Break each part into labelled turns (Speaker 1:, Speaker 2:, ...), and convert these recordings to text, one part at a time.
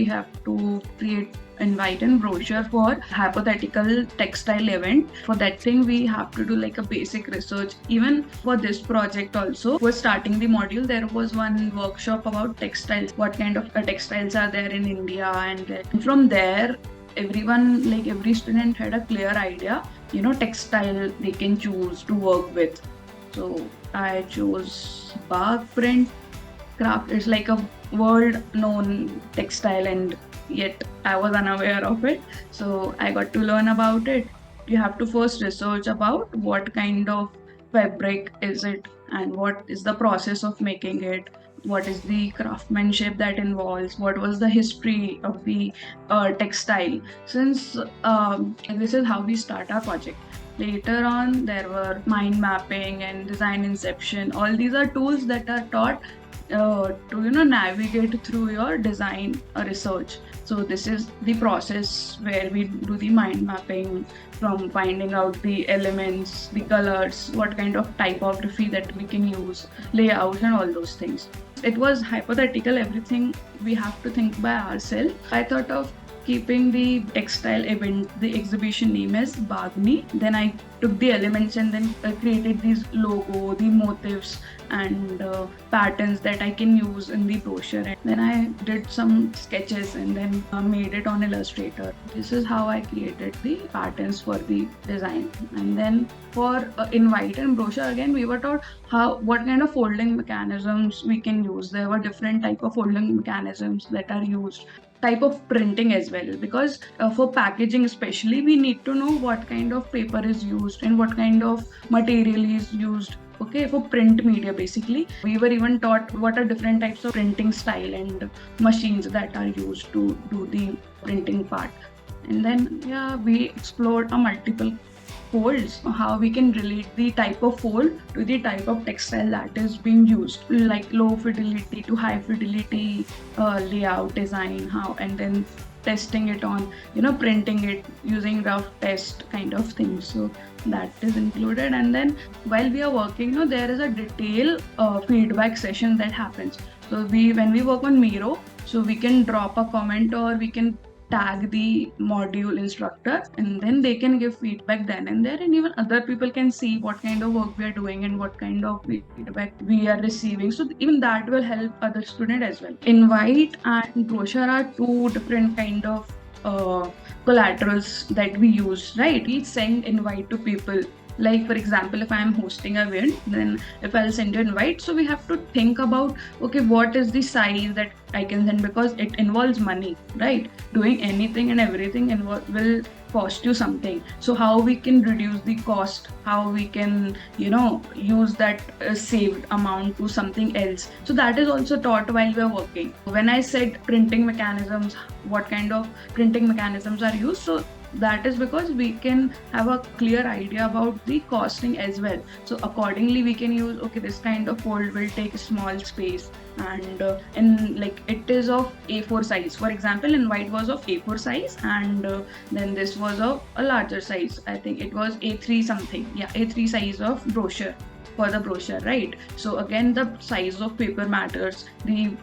Speaker 1: we have to create invite and brochure for hypothetical textile event. For that thing, we have to do like a basic research. Even for this project also, we're starting the module. There was one workshop about textiles, what kind of textiles are there in India, and from there, everyone, like every student had a clear idea, textile they can choose to work with. So I chose bark print craft. It's like a world known textile, and yet I was unaware of it. So I got to learn about it. You have to first research about what kind of fabric is it and what is the process of making it, what is the craftsmanship that involves, what was the history of the textile. Since this is how we start our project. Later on, there were mind mapping and design inception. All these are tools that are taught to navigate through your design research. So this is the process where we do the mind mapping, from finding out the elements, the colors, what kind of typography that we can use, layouts, and all those things. It was hypothetical. Everything we have to think by ourselves. I thought of keeping the textile event, the exhibition name as Bagni. Then I took the elements and then created these logo, the motifs, and patterns that I can use in the brochure. And then I did some sketches and then made it on Illustrator. This is how I created the patterns for the design. And then for invite and brochure, again we were taught what kind of folding mechanisms we can use. There were different type of folding mechanisms that are used, type of printing as well, because for packaging especially, we need to know what kind of paper is used and what kind of material is used. Okay, for print media, basically we were even taught what are different types of printing style and machines that are used to do the printing part. And then we explored a multiple folds, how we can relate the type of fold to the type of textile that is being used, like low fidelity to high fidelity layout design, how, and then testing it on, printing it using rough test kind of things. So that is included. And then while we are working, there is a detail feedback session that happens. So when we work on Miro, so we can drop a comment or we can tag the module instructor, and then they can give feedback then and there, and even other people can see what kind of work we are doing and what kind of feedback we are receiving. So even that will help other student as well. Invite and brochure are two different kind of collaterals that we use, right? We send invite to people. Like for example, if I am hosting a event, then if I'll send you an invite, so we have to think about, okay, what is the size that I can send, because it involves money, right? Doing anything and everything will cost you something. So how we can reduce the cost, how we can use that saved amount to something else. So that is also taught while we are working. When I said printing mechanisms, what kind of printing mechanisms are used, so that is because we can have a clear idea about the costing as well. So accordingly we can use, okay, this kind of fold will take small space, and like it is of A4 size. For example, invite was of A4 size, and then this was of a larger size. I think it was A3 something. Yeah, A3 size of brochure. For the brochure, right? So again, the size of paper matters, the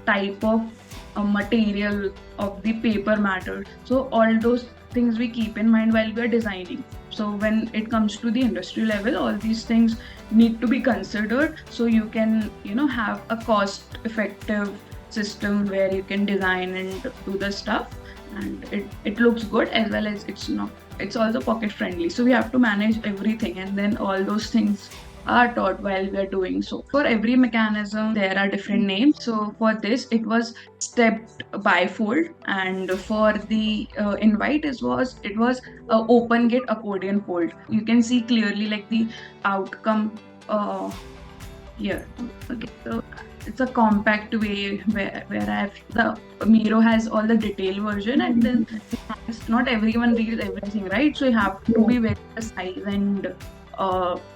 Speaker 1: type of material of the paper matters. So all those things we keep in mind while we are designing. So when it comes to the industry level, all these things need to be considered, so you can have a cost effective system where you can design and do the stuff, and it looks good as well as it's also pocket friendly. So we have to manage everything, and then all those things are taught while we are doing. So for every mechanism there are different names. So for this it was stepped bifold, and for the invite it was open gate accordion fold. You can see clearly like the outcome here. Okay, so it's a compact way where the Miro has all the detailed version, and then not everyone reads everything, right? So you have to be very precise and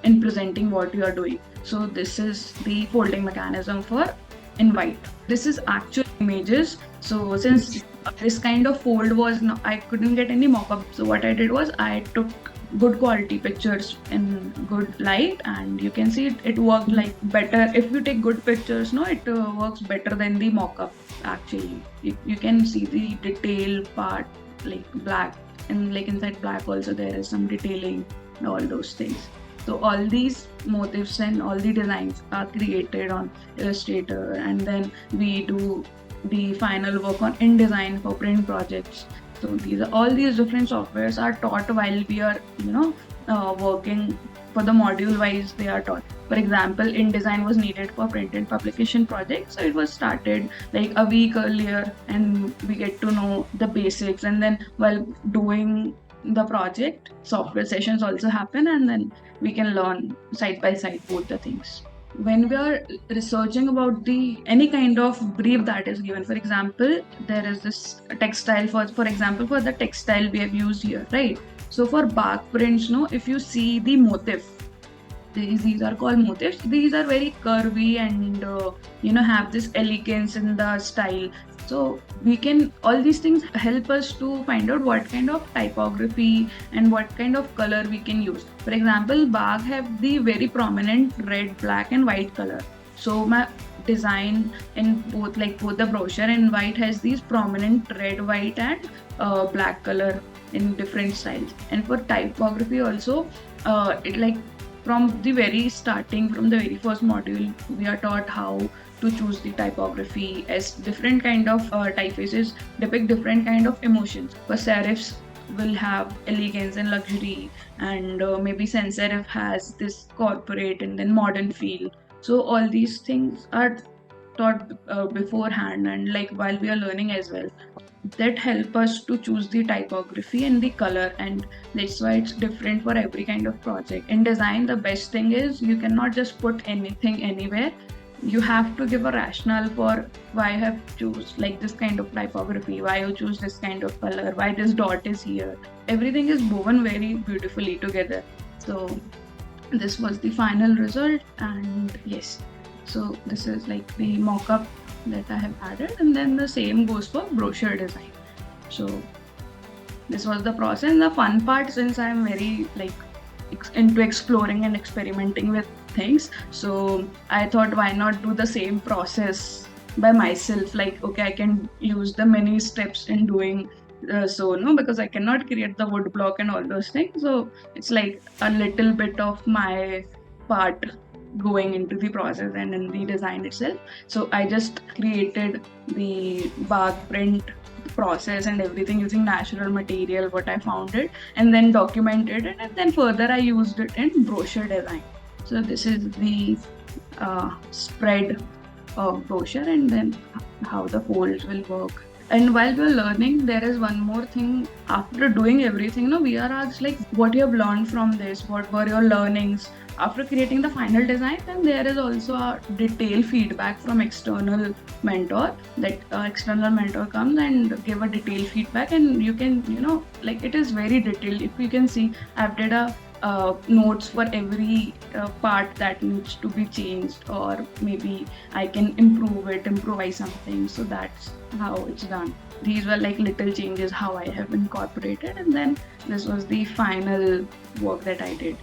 Speaker 1: in presenting what you are doing. So this is the folding mechanism for invite. This is actual images. So since this kind of fold was I couldn't get any mock-up, so what I did was I took good quality pictures in good light, and you can see it worked like better. If you take good pictures, no, it works better than the mock-up. Actually, you can see the detail part, like black, and like inside black also there is some detailing and all those things. So all these motifs and all the designs are created on Illustrator, and then we do the final work on InDesign for print projects. So all these different softwares are taught while we are, working. For the module wise, they are taught. For example, InDesign was needed for print and publication projects, so it was started like a week earlier, and we get to know the basics. And then while doing the project, software sessions also happen, and then we can learn side by side both the things. When we are researching about the any kind of brief that is given, for example, there is this textile, for example, for the textile we have used here, right? So for bark prints, no, if you see the motif, these are called motifs. These are very curvy and have this elegance in the style. So we can, all these things help us to find out what kind of typography and what kind of color we can use. For example, bark have the very prominent red, black and white color. So my design in both the brochure and white has these prominent red, white and black color in different styles. And for typography also, it like from the very starting, from the very first module, we are taught how to choose the typography, as different kind of typefaces depict different kind of emotions. For serifs will have elegance and luxury, and maybe sans serif has this corporate and then modern feel. So all these things are taught beforehand, and like while we are learning as well, that help us to choose the typography and the color. And that's why it's different for every kind of project. In design, the best thing is you cannot just put anything anywhere. You have to give a rationale for why you have choose like this kind of typography, why you choose this kind of color, why this dot is here. Everything is woven very beautifully together. So this was the final result, and yes, so this is like the mock-up that I have added, and then the same goes for brochure design. So this was the process. And the fun part, since I am very into exploring and experimenting with things, so I thought, why not do the same process by myself? Like, okay, I can use the many steps in doing because I cannot create the wood block and all those things. So it's like a little bit of my part going into the process and in the design itself. So I just created the bark print process and everything using natural material what I found it, and then documented it, and then further I used it in brochure design. So this is the spread of brochure, and then how the folds will work. And while we're learning, there is one more thing. After doing everything, we are asked like, what you have learned from this, what were your learnings after creating the final design. And there is also a detailed feedback from external mentor. That external mentor comes and give a detailed feedback, and you can, it is very detailed. If you can see, I've did a notes for every part that needs to be changed, or maybe I can improvise something. So that's how it's done. These were like little changes how I have incorporated, and then this was the final work that I did.